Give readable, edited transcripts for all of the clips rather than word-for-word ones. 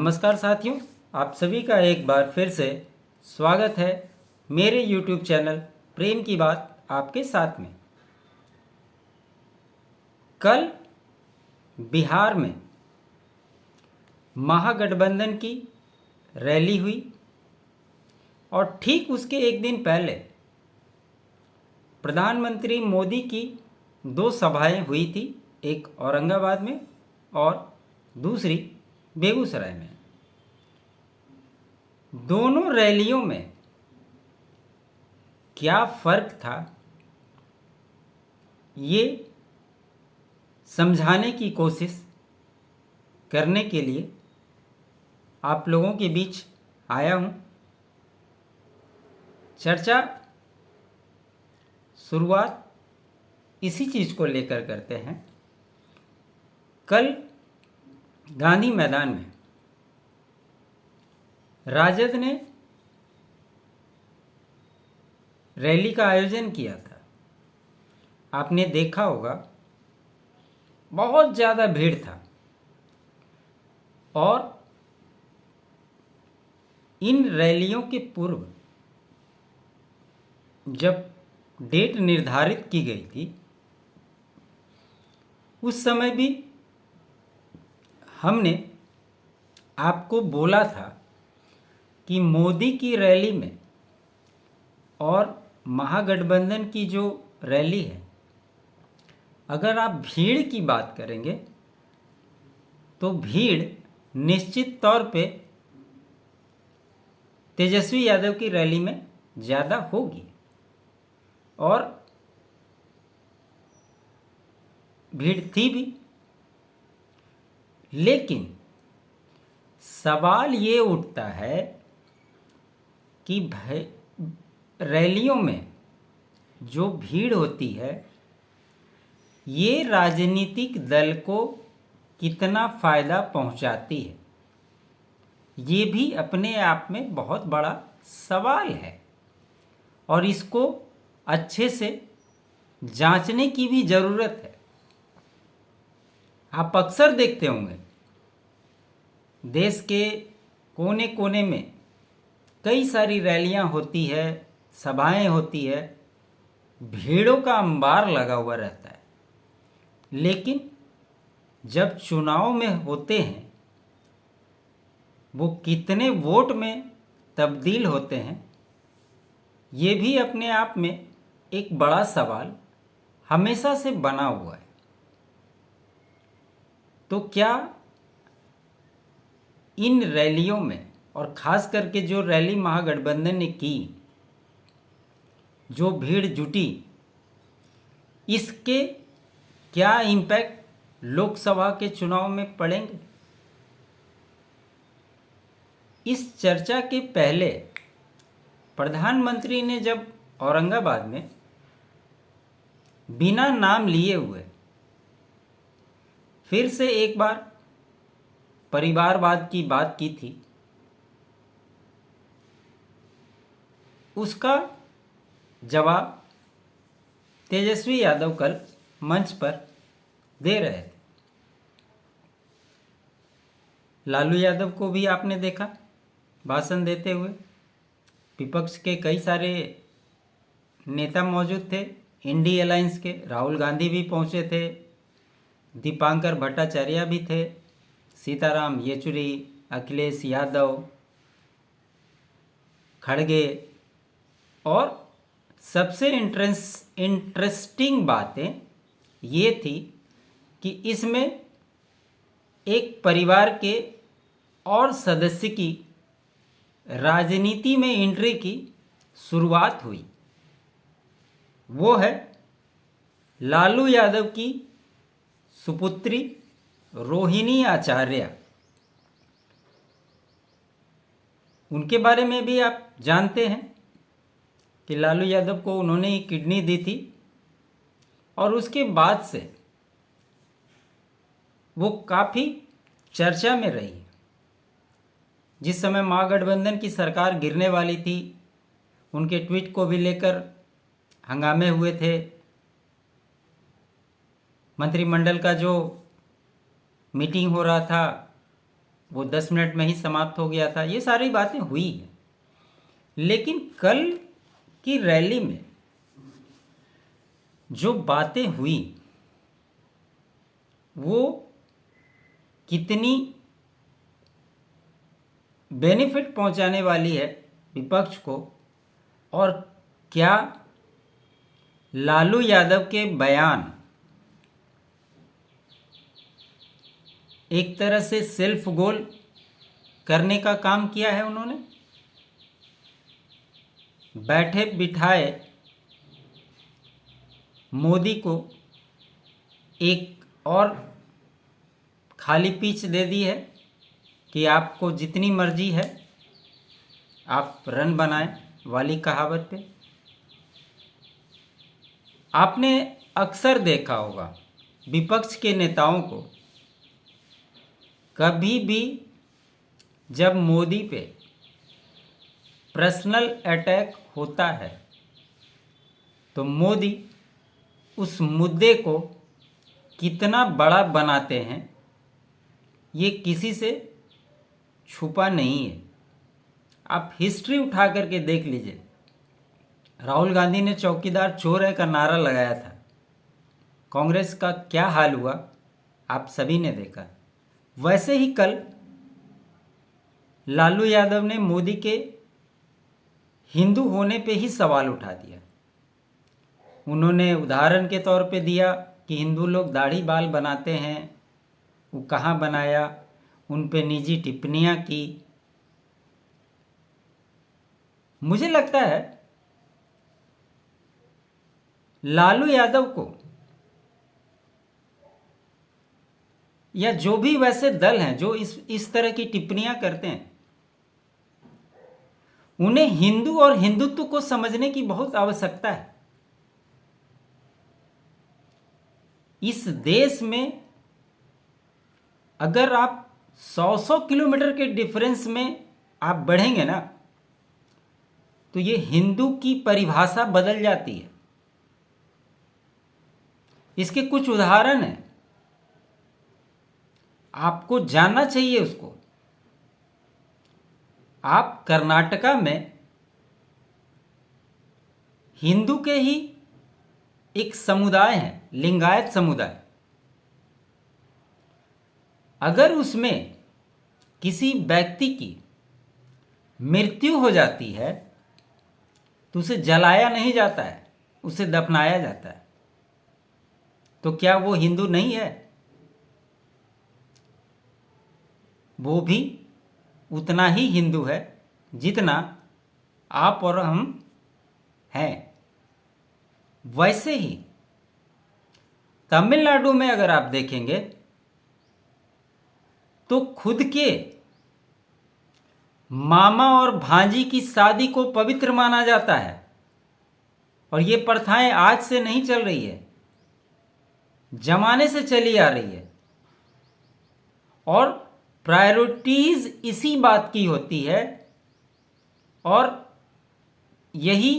नमस्कार साथियों, आप सभी का एक बार फिर से स्वागत है मेरे YouTube चैनल प्रेम की बात आपके साथ में। कल बिहार में महागठबंधन की रैली हुई और ठीक उसके एक दिन पहले प्रधानमंत्री मोदी की दो सभाएं हुई थी, एक औरंगाबाद में और दूसरी बेगूसराय में। दोनों रैलियों में क्या फर्क था, ये समझाने की कोशिश करने के लिए आप लोगों के बीच आया हूं। चर्चा शुरुआत इसी चीज़ को लेकर करते हैं। कल गांधी मैदान में राजद ने रैली का आयोजन किया था। आपने देखा होगा, बहुत ज़्यादा भीड़ था और इन रैलियों के पूर्व जब डेट निर्धारित की गई थी, उस समय भी हमने आपको बोला था कि मोदी की रैली में और महागठबंधन की जो रैली है, अगर आप भीड़ की बात करेंगे तो भीड़ निश्चित तौर पे तेजस्वी यादव की रैली में ज़्यादा होगी और भीड़ थी भी। लेकिन सवाल ये उठता है कि रैलियों में जो भीड़ होती है, ये राजनीतिक दल को कितना फ़ायदा पहुंचाती है, ये भी अपने आप में बहुत बड़ा सवाल है और इसको अच्छे से जांचने की भी ज़रूरत है। आप अक्सर देखते होंगे, देश के कोने कोने में कई सारी रैलियां होती है, सभाएं होती है, भीड़ों का अंबार लगा हुआ रहता है। लेकिन जब चुनाव में होते हैं, वो कितने वोट में तब्दील होते हैं, ये भी अपने आप में एक बड़ा सवाल हमेशा से बना हुआ है। तो क्या इन रैलियों में, और ख़ास करके जो रैली महागठबंधन ने की, जो भीड़ जुटी, इसके क्या इम्पैक्ट लोकसभा के चुनाव में पड़ेंगे? इस चर्चा के पहले प्रधानमंत्री ने जब औरंगाबाद में बिना नाम लिए हुए फिर से एक बार परिवारवाद की बात की थी, उसका जवाब तेजस्वी यादव कल मंच पर दे रहे थे। लालू यादव को भी आपने देखा भाषण देते हुए। विपक्ष के कई सारे नेता मौजूद थे, इंडी अलायंस के राहुल गांधी भी पहुंचे थे, दीपांकर भट्टाचार्य भी थे, सीताराम येचुरी, अखिलेश यादव, खड़गे। और सबसे इंटरेस्टिंग बातें ये थी कि इसमें एक परिवार के और सदस्य की राजनीति में एंट्री की शुरुआत हुई। वो है लालू यादव की सुपुत्री रोहिणी आचार्य। उनके बारे में भी आप जानते हैं कि लालू यादव को उन्होंने ही किडनी दी थी और उसके बाद से वो काफ़ी चर्चा में रही। जिस समय महागठबंधन की सरकार गिरने वाली थी, उनके ट्वीट को भी लेकर हंगामे हुए थे। मंत्रिमंडल का जो मीटिंग हो रहा था, वो 10 मिनट में ही समाप्त हो गया था। ये सारी बातें हुई हैं, लेकिन कल की रैली में जो बातें हुई वो कितनी बेनिफिट पहुंचाने वाली है विपक्ष को, और क्या लालू यादव के बयान एक तरह से सेल्फ गोल करने का काम किया है उन्होंने। बैठे बिठाए मोदी को एक और खाली पिच दे दी है कि आपको जितनी मर्जी है आप रन बनाएं वाली कहावत पे। आपने अक्सर देखा होगा विपक्ष के नेताओं को कभी भी जब मोदी पे पर्सनल अटैक होता है तो मोदी उस मुद्दे को कितना बड़ा बनाते हैं ये किसी से छुपा नहीं है। आप हिस्ट्री उठा करके देख लीजिए, राहुल गांधी ने चौकीदार चोर है का नारा लगाया था, कांग्रेस का क्या हाल हुआ आप सभी ने देखा। वैसे ही कल लालू यादव ने मोदी के हिंदू होने पे ही सवाल उठा दिया। उन्होंने उदाहरण के तौर पे दिया कि हिंदू लोग दाढ़ी बाल बनाते हैं, वो कहाँ बनाया, उन पे निजी टिप्पणियाँ की। मुझे लगता है लालू यादव को या जो भी वैसे दल हैं जो इस तरह की टिप्पणियां करते हैं, उन्हें हिंदू और हिंदुत्व को समझने की बहुत आवश्यकता है। इस देश में अगर आप 100 किलोमीटर के डिफरेंस में आप बढ़ेंगे ना तो ये हिंदू की परिभाषा बदल जाती है। इसके कुछ उदाहरण हैं, आपको जानना चाहिए उसको। आप कर्नाटका में हिंदू के ही एक समुदाय है, लिंगायत समुदाय। अगर उसमें किसी व्यक्ति की मृत्यु हो जाती है तो उसे जलाया नहीं जाता है, उसे दफनाया जाता है। तो क्या वो हिंदू नहीं है? वो भी उतना ही हिंदू है जितना आप और हम हैं। वैसे ही तमिलनाडु में अगर आप देखेंगे तो खुद के मामा और भांजी की शादी को पवित्र माना जाता है। और ये प्रथाएं आज से नहीं चल रही है, जमाने से चली आ रही है। और प्रायोरिटीज इसी बात की होती है और यही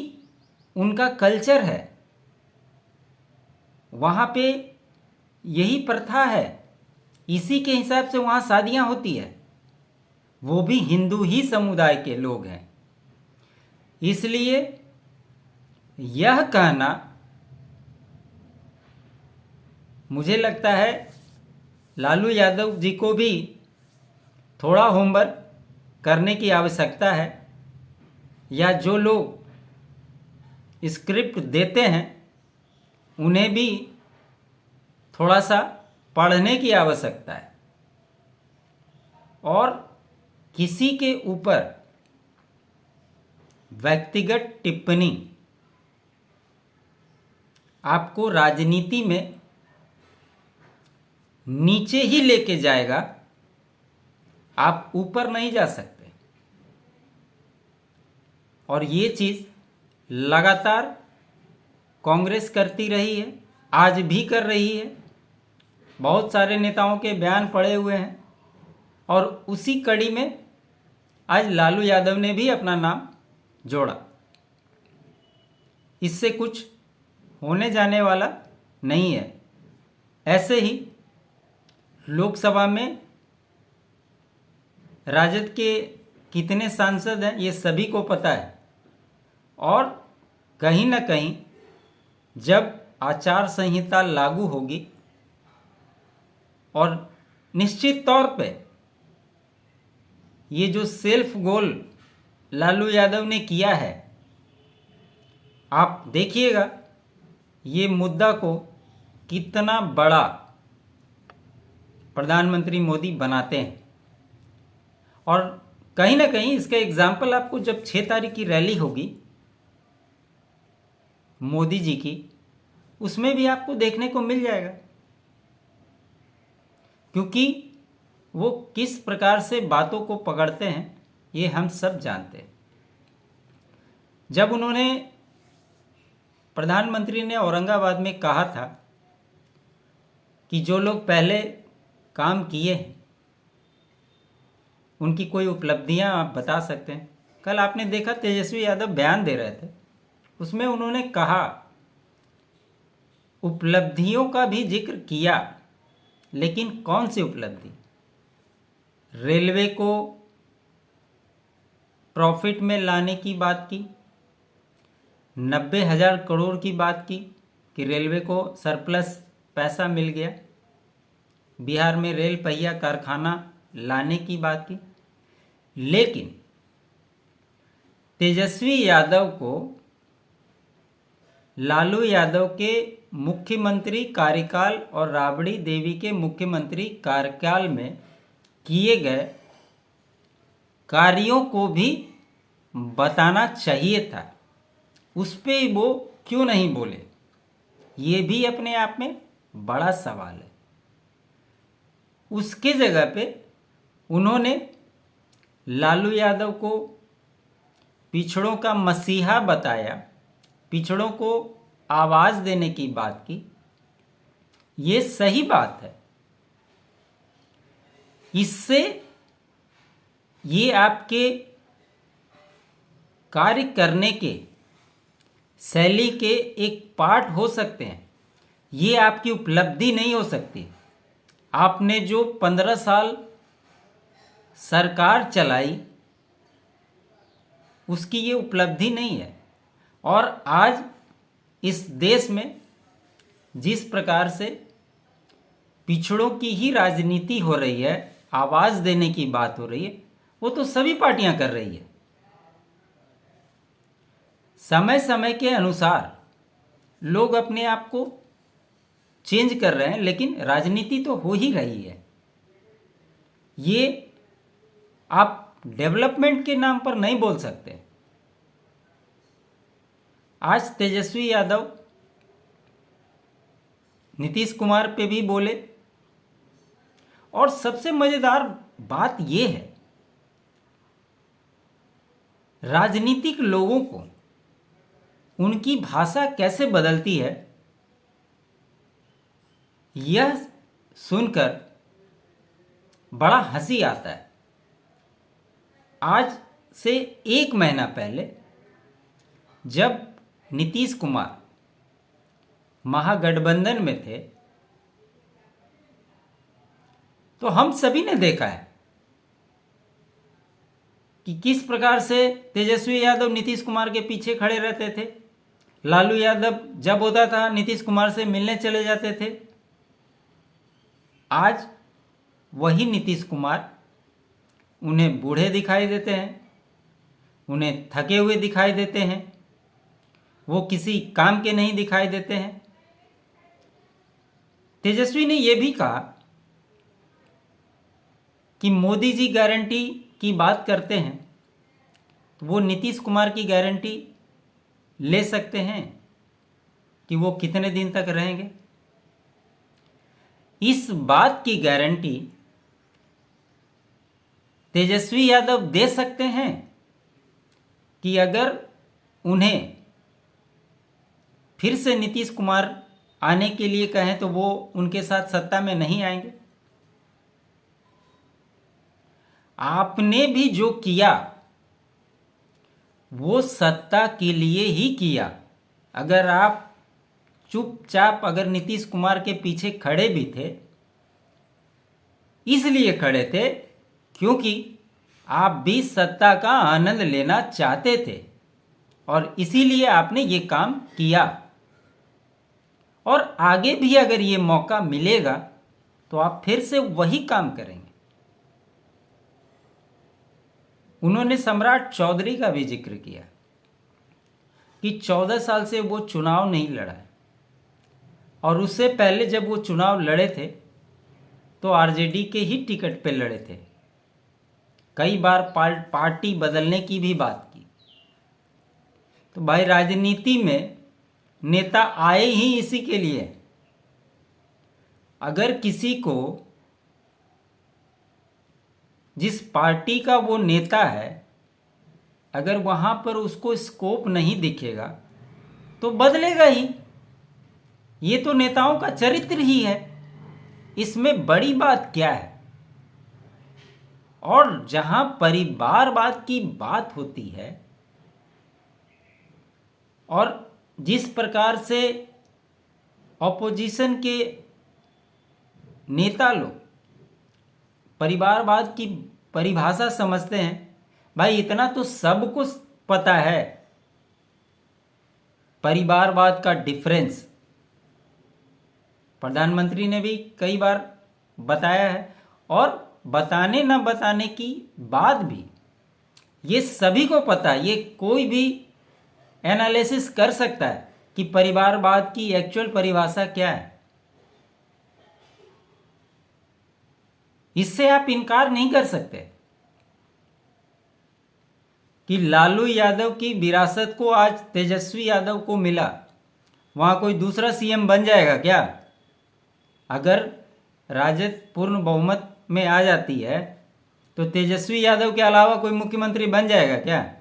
उनका कल्चर है। वहाँ पे यही प्रथा है, इसी के हिसाब से वहाँ शादियाँ होती है। वो भी हिंदू ही समुदाय के लोग हैं। इसलिए यह कहना मुझे लगता है लालू यादव जी को भी थोड़ा होमवर्क करने की आवश्यकता है, या जो लोग स्क्रिप्ट देते हैं उन्हें भी थोड़ा सा पढ़ने की आवश्यकता है। और किसी के ऊपर व्यक्तिगत टिप्पणी आपको राजनीति में नीचे ही लेके जाएगा, आप ऊपर नहीं जा सकते। और ये चीज़ लगातार कांग्रेस करती रही है, आज भी कर रही है। बहुत सारे नेताओं के बयान पड़े हुए हैं और उसी कड़ी में आज लालू यादव ने भी अपना नाम जोड़ा। इससे कुछ होने जाने वाला नहीं है। ऐसे ही लोकसभा में राजद के कितने सांसद हैं ये सभी को पता है। और कहीं ना कहीं जब आचार संहिता लागू होगी और निश्चित तौर पे ये जो सेल्फ गोल लालू यादव ने किया है, आप देखिएगा ये मुद्दा को कितना बड़ा प्रधानमंत्री मोदी बनाते हैं। और कहीं ना कहीं इसका एग्जाम्पल आपको जब 6 तारीख की रैली होगी मोदी जी की, उसमें भी आपको देखने को मिल जाएगा, क्योंकि वो किस प्रकार से बातों को पकड़ते हैं ये हम सब जानते हैं। जब उन्होंने प्रधानमंत्री ने औरंगाबाद में कहा था कि जो लोग पहले काम किए हैं उनकी कोई उपलब्धियां आप बता सकते हैं। कल आपने देखा तेजस्वी यादव बयान दे रहे थे, उसमें उन्होंने कहा, उपलब्धियों का भी जिक्र किया, लेकिन कौन सी उपलब्धि? रेलवे को प्रॉफिट में लाने की बात की, 90,000 करोड़ की बात की कि रेलवे को सरप्लस पैसा मिल गया, बिहार में रेल पहिया कारखाना लाने की बात की। लेकिन तेजस्वी यादव को लालू यादव के मुख्यमंत्री कार्यकाल और राबड़ी देवी के मुख्यमंत्री कार्यकाल में किए गए कार्यों को भी बताना चाहिए था। उस पे वो क्यों नहीं बोले, ये भी अपने आप में बड़ा सवाल है। उसके जगह पे उन्होंने लालू यादव को पिछड़ों का मसीहा बताया, पिछड़ों को आवाज़ देने की बात की। ये सही बात है। इससे ये आपके कार्य करने के शैली के एक पार्ट हो सकते हैं, ये आपकी उपलब्धि नहीं हो सकती। आपने जो 15 साल सरकार चलाई उसकी ये उपलब्धि नहीं है। और आज इस देश में जिस प्रकार से पिछड़ों की ही राजनीति हो रही है, आवाज़ देने की बात हो रही है, वो तो सभी पार्टियां कर रही है। समय समय के अनुसार लोग अपने आप को चेंज कर रहे हैं, लेकिन राजनीति तो हो ही रही है। ये आप डेवलपमेंट के नाम पर नहीं बोल सकते। आज तेजस्वी यादव नीतीश कुमार पे भी बोले, और सबसे मजेदार बात यह है, राजनीतिक लोगों को उनकी भाषा कैसे बदलती है यह सुनकर बड़ा हंसी आता है। आज से 1 महीना पहले जब नीतीश कुमार महागठबंधन में थे तो हम सभी ने देखा है कि किस प्रकार से तेजस्वी यादव नीतीश कुमार के पीछे खड़े रहते थे। लालू यादव जब होता था नीतीश कुमार से मिलने चले जाते थे। आज वही नीतीश कुमार उन्हें बूढ़े दिखाई देते हैं, उन्हें थके हुए दिखाई देते हैं, वो किसी काम के नहीं दिखाई देते हैं। तेजस्वी ने यह भी कहा कि मोदी जी गारंटी की बात करते हैं तो वो नीतीश कुमार की गारंटी ले सकते हैं कि वो कितने दिन तक रहेंगे। इस बात की गारंटी तेजस्वी यादव दे सकते हैं कि अगर उन्हें फिर से नीतीश कुमार आने के लिए कहें तो वो उनके साथ सत्ता में नहीं आएंगे। आपने भी जो किया वो सत्ता के लिए ही किया। अगर आप चुपचाप अगर नीतीश कुमार के पीछे खड़े भी थे, इसलिए खड़े थे क्योंकि आप भी सत्ता का आनंद लेना चाहते थे और इसीलिए आपने ये काम किया, और आगे भी अगर ये मौका मिलेगा तो आप फिर से वही काम करेंगे। उन्होंने सम्राट चौधरी का भी जिक्र किया कि 14 साल से वो चुनाव नहीं लड़ा है, और उससे पहले जब वो चुनाव लड़े थे तो आरजेडी के ही टिकट पे लड़े थे। कई बार पार्टी बदलने की भी बात की। तो भाई, राजनीति में नेता आए ही इसी के लिए। अगर किसी को जिस पार्टी का वो नेता है, अगर वहां पर उसको स्कोप नहीं दिखेगा तो बदलेगा ही। ये तो नेताओं का चरित्र ही है, इसमें बड़ी बात क्या है। और जहां परिवारवाद की बात होती है, और जिस प्रकार से ऑपोजिशन के नेता लोग परिवारवाद की परिभाषा समझते हैं, भाई इतना तो सबको पता है। परिवारवाद का डिफरेंस प्रधानमंत्री ने भी कई बार बताया है, और बताने न बताने की बात भी ये सभी को पता है। ये कोई भी एनालिसिस कर सकता है कि परिवारवाद की एक्चुअल परिभाषा क्या है। इससे आप इनकार नहीं कर सकते कि लालू यादव की विरासत को आज तेजस्वी यादव को मिला, वहां कोई दूसरा सीएम बन जाएगा क्या? अगर राजद पूर्ण बहुमत में आ जाती है तो तेजस्वी यादव के अलावा कोई मुख्यमंत्री बन जाएगा क्या?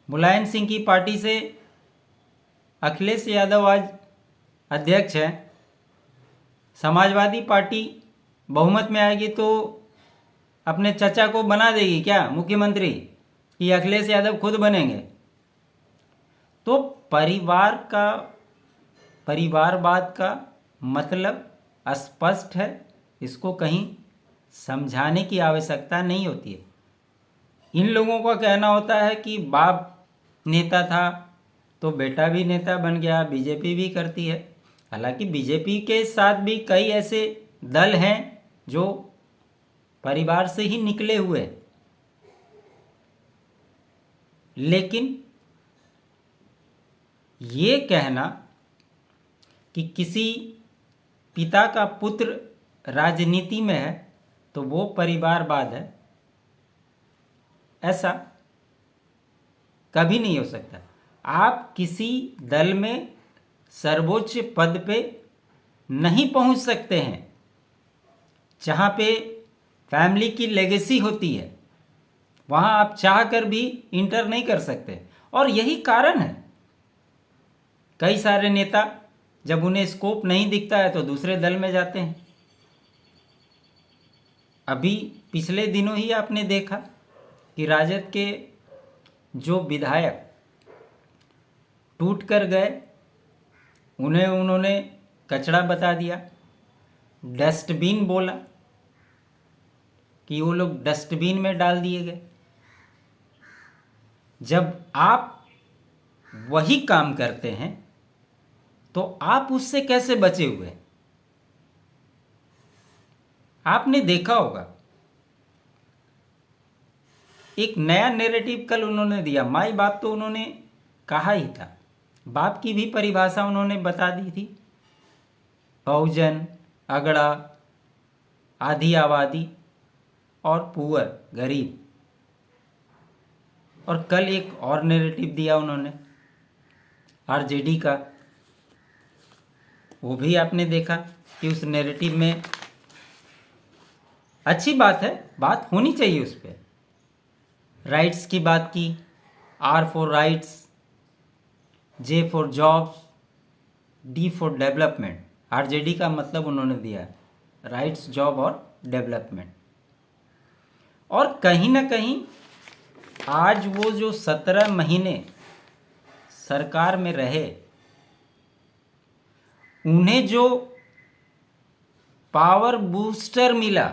मुलायम सिंह की पार्टी से अखिलेश यादव आज अध्यक्ष है। समाजवादी पार्टी बहुमत में आएगी तो अपने चचा को बना देगी क्या मुख्यमंत्री, कि अखिलेश यादव खुद बनेंगे? तो परिवारवाद का मतलब स्पष्ट है, इसको कहीं समझाने की आवश्यकता नहीं होती है। इन लोगों का कहना होता है कि बाप नेता था तो बेटा भी नेता बन गया, बीजेपी भी करती है। हालांकि बीजेपी के साथ भी कई ऐसे दल हैं जो परिवार से ही निकले हुए, लेकिन ये कहना कि किसी पिता का पुत्र राजनीति में है तो वो परिवारवाद है, ऐसा कभी नहीं हो सकता। आप किसी दल में सर्वोच्च पद पे नहीं पहुंच सकते हैं जहां पे फैमिली की लेगेसी होती है, वहां आप चाह कर भी इंटर नहीं कर सकते। और यही कारण है, कई सारे नेता जब उन्हें स्कोप नहीं दिखता है तो दूसरे दल में जाते हैं। अभी पिछले दिनों ही आपने देखा कि राजद के जो विधायक टूट कर गए, उन्हें उन्होंने कचड़ा बता दिया, डस्टबिन बोला कि वो लोग डस्टबिन में डाल दिए गए। जब आप वही काम करते हैं तो आप उससे कैसे बचे हुए? आपने देखा होगा एक नया नैरेटिव कल उन्होंने दिया। माई बाप तो उन्होंने कहा ही था, बाप की भी परिभाषा उन्होंने बता दी थी, बहुजन, अगड़ा, आधी आबादी और पुअर, गरीब। और कल एक और नैरेटिव दिया उन्होंने आरजेडी का, वो भी आपने देखा कि उस नैरेटिव में अच्छी बात है, बात होनी चाहिए उस पर। राइट्स की बात की, R for rights, J for jobs, D for development. RJD का मतलब उन्होंने दिया है राइट्स, जॉब और डेवलपमेंट। और कहीं ना कहीं आज वो जो 17 महीने सरकार में रहे, उन्हें जो पावर बूस्टर मिला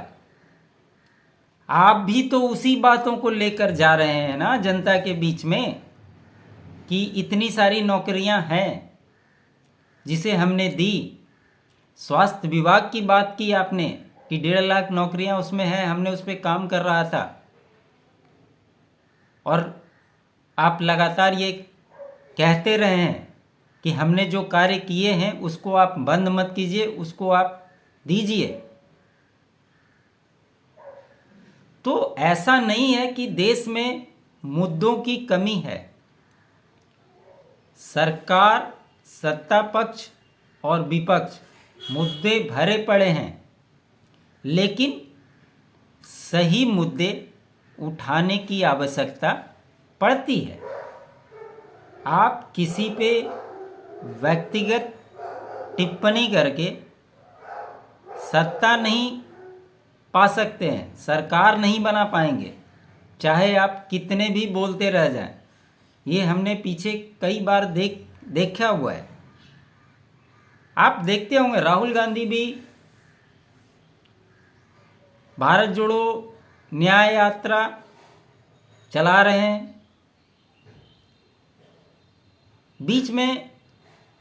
आप भी तो उसी बातों को लेकर जा रहे हैं ना जनता के बीच में, कि इतनी सारी नौकरियां हैं जिसे हमने दी। स्वास्थ्य विभाग की बात की आपने कि 1.5 लाख नौकरियां उसमें हैं, हमने उस पर काम कर रहा था। और आप लगातार ये कहते रहे हैं कि हमने जो कार्य किए हैं उसको आप बंद मत कीजिए, उसको आप दीजिए। तो ऐसा नहीं है कि देश में मुद्दों की कमी है। सरकार, सत्ता पक्ष और विपक्ष मुद्दे भरे पड़े हैं, लेकिन सही मुद्दे उठाने की आवश्यकता पड़ती है। आप किसी पे व्यक्तिगत टिप्पणी करके सत्ता नहीं पा सकते हैं, सरकार नहीं बना पाएंगे, चाहे आप कितने भी बोलते रह जाएं। ये हमने पीछे कई बार देखा हुआ है। आप देखते होंगे राहुल गांधी भी भारत जोड़ो न्याय यात्रा चला रहे हैं। बीच में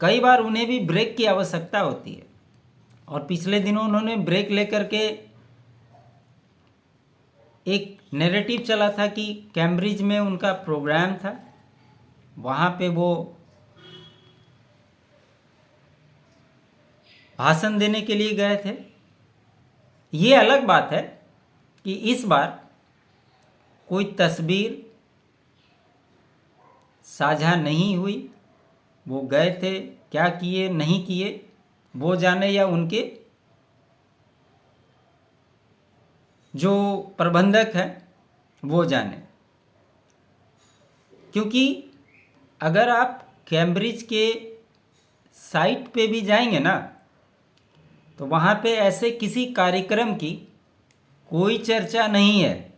कई बार उन्हें भी ब्रेक की आवश्यकता होती है, और पिछले दिनों उन्होंने ब्रेक लेकर के एक नैरेटिव चला था कि कैम्ब्रिज में उनका प्रोग्राम था, वहाँ पे वो भाषण देने के लिए गए थे। ये अलग बात है कि इस बार कोई तस्वीर साझा नहीं हुई। वो गए थे, क्या किए नहीं किए वो जाने, या उनके जो प्रबंधक हैं वो जाने। क्योंकि अगर आप कैम्ब्रिज के साइट पे भी जाएंगे ना, तो वहाँ पे ऐसे किसी कार्यक्रम की कोई चर्चा नहीं है।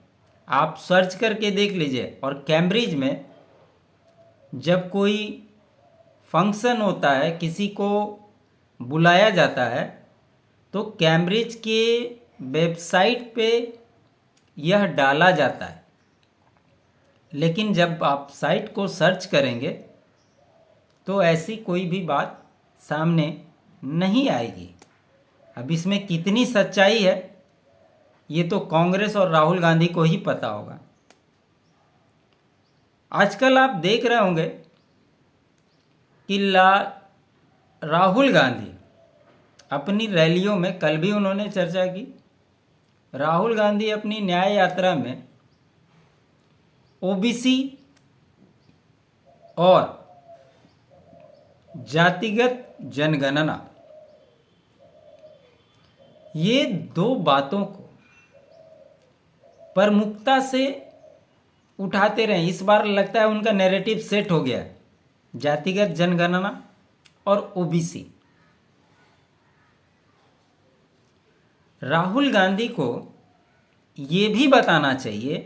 आप सर्च करके देख लीजिए। और कैम्ब्रिज में जब कोई फंक्शन होता है, किसी को बुलाया जाता है, तो कैम्ब्रिज के वेबसाइट पे यह डाला जाता है। लेकिन जब आप साइट को सर्च करेंगे तो ऐसी कोई भी बात सामने नहीं आएगी। अब इसमें कितनी सच्चाई है ये तो कांग्रेस और राहुल गांधी को ही पता होगा। आजकल आप देख रहे होंगे कि राहुल गांधी अपनी रैलियों में, कल भी उन्होंने चर्चा की, राहुल गांधी अपनी न्याय यात्रा में ओबीसी और जातिगत जनगणना, ये दो बातों को प्रमुखता से उठाते रहे। इस बार लगता है उनका नैरेटिव सेट हो गया है, जातिगत जनगणना और ओबीसी। राहुल गांधी को ये भी बताना चाहिए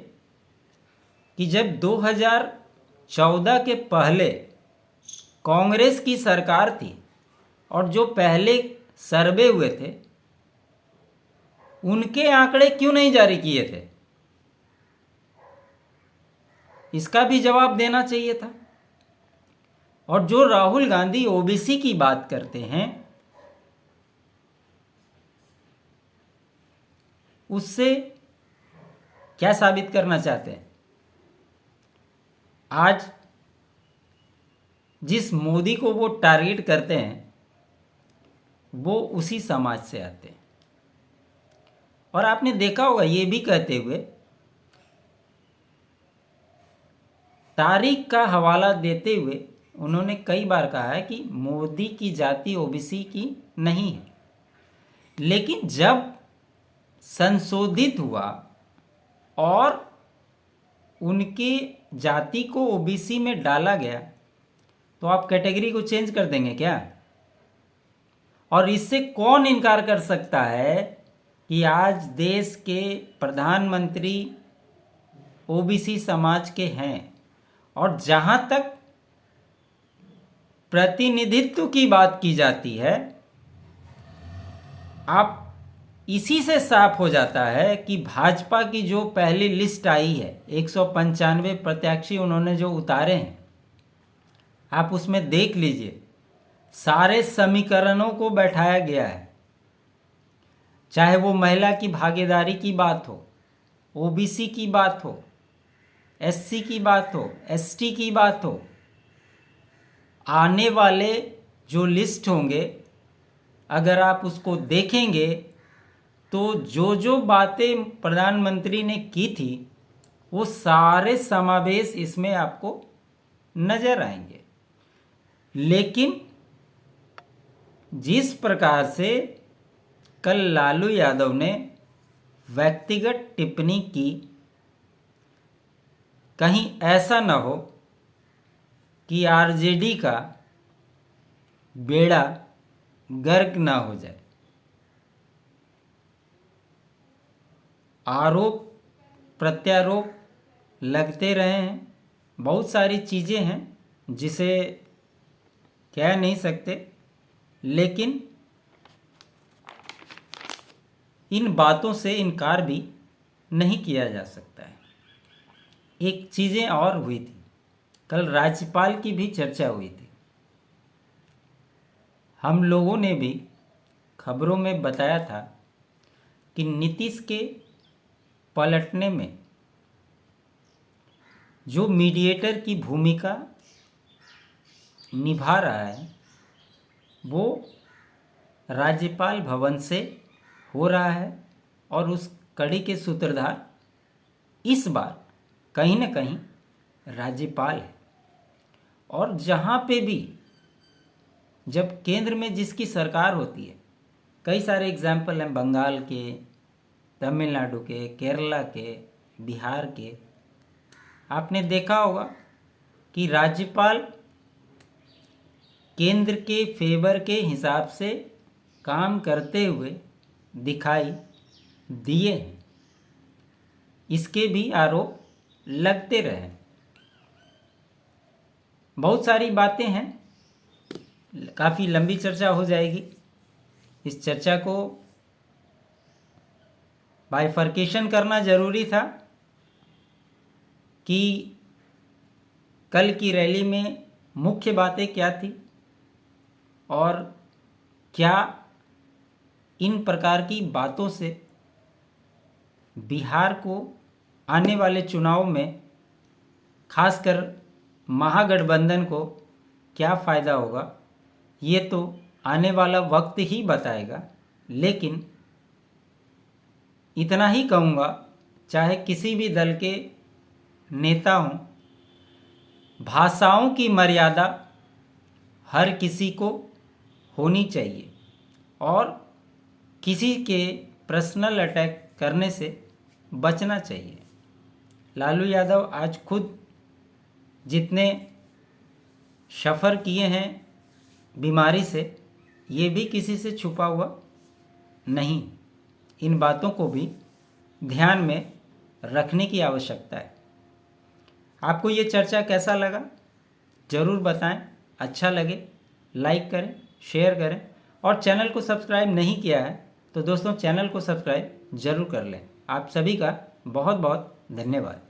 कि जब 2014 के पहले कांग्रेस की सरकार थी और जो पहले सर्वे हुए थे उनके आंकड़े क्यों नहीं जारी किए थे, इसका भी जवाब देना चाहिए था। और जो राहुल गांधी ओबीसी की बात करते हैं, उससे क्या साबित करना चाहते हैं? आज जिस मोदी को वो टारगेट करते हैं वो उसी समाज से आते हैं। और आपने देखा होगा ये भी कहते हुए, तारीख का हवाला देते हुए उन्होंने कई बार कहा है कि मोदी की जाति ओबीसी की नहीं है। लेकिन जब संशोधित हुआ और उनके जाति को ओबीसी में डाला गया, तो आप कैटेगरी को चेंज कर देंगे क्या? और इससे कौन इनकार कर सकता है कि आज देश के प्रधानमंत्री ओबीसी समाज के हैं। और जहां तक प्रतिनिधित्व की बात की जाती है, आप इसी से साफ हो जाता है कि भाजपा की जो पहली लिस्ट आई है 195 प्रत्याशी उन्होंने जो उतारे हैं, आप उसमें देख लीजिए सारे समीकरणों को बैठाया गया है। चाहे वो महिला की भागीदारी की बात हो, ओबीसी की बात हो, एससी की बात हो, एसटी की बात हो, आने वाले जो लिस्ट होंगे अगर आप उसको देखेंगे तो जो जो बातें प्रधानमंत्री ने की थी वो सारे समावेश इसमें आपको नजर आएंगे। लेकिन जिस प्रकार से कल लालू यादव ने व्यक्तिगत टिप्पणी की, कहीं ऐसा न हो कि आरजेडी का बेड़ा गर्क ना हो जाए। आरोप प्रत्यारोप लगते रहे हैं, बहुत सारी चीज़ें हैं जिसे कह नहीं सकते, लेकिन इन बातों से इनकार भी नहीं किया जा सकता है। एक चीज़ें और हुई थी, कल राज्यपाल की भी चर्चा हुई थी। हम लोगों ने भी खबरों में बताया था कि नीतीश के पलटने में जो मीडिएटर की भूमिका निभा रहा है वो राज्यपाल भवन से हो रहा है, और उस कड़ी के सूत्रधार इस बार कहीं न कहीं राज्यपाल है। और जहाँ पे भी जब केंद्र में जिसकी सरकार होती है, कई सारे एग्जाम्पल हैं बंगाल के, तमिलनाडु के, केरला के, बिहार के, आपने देखा होगा कि राज्यपाल केंद्र के फेवर के हिसाब से काम करते हुए दिखाई दिए हैं। इसके भी आरोप लगते रहे। बहुत सारी बातें हैं, काफ़ी लंबी चर्चा हो जाएगी। इस चर्चा को बाइफर्केशन करना ज़रूरी था कि कल की रैली में मुख्य बातें क्या थी और क्या इन प्रकार की बातों से बिहार को आने वाले चुनाव में खासकर महागठबंधन को क्या फ़ायदा होगा, ये तो आने वाला वक्त ही बताएगा। लेकिन इतना ही कहूँगा, चाहे किसी भी दल के नेता हों, भाषाओं की मर्यादा हर किसी को होनी चाहिए और किसी के पर्सनल अटैक करने से बचना चाहिए। लालू यादव आज खुद जितने सफ़र किए हैं बीमारी से, ये भी किसी से छुपा हुआ नहीं। इन बातों को भी ध्यान में रखने की आवश्यकता है। आपको ये चर्चा कैसा लगा ज़रूर बताएं। अच्छा लगे लाइक करें, शेयर करें, और चैनल को सब्सक्राइब नहीं किया है तो दोस्तों चैनल को सब्सक्राइब ज़रूर कर लें। आप सभी का बहुत बहुत धन्यवाद।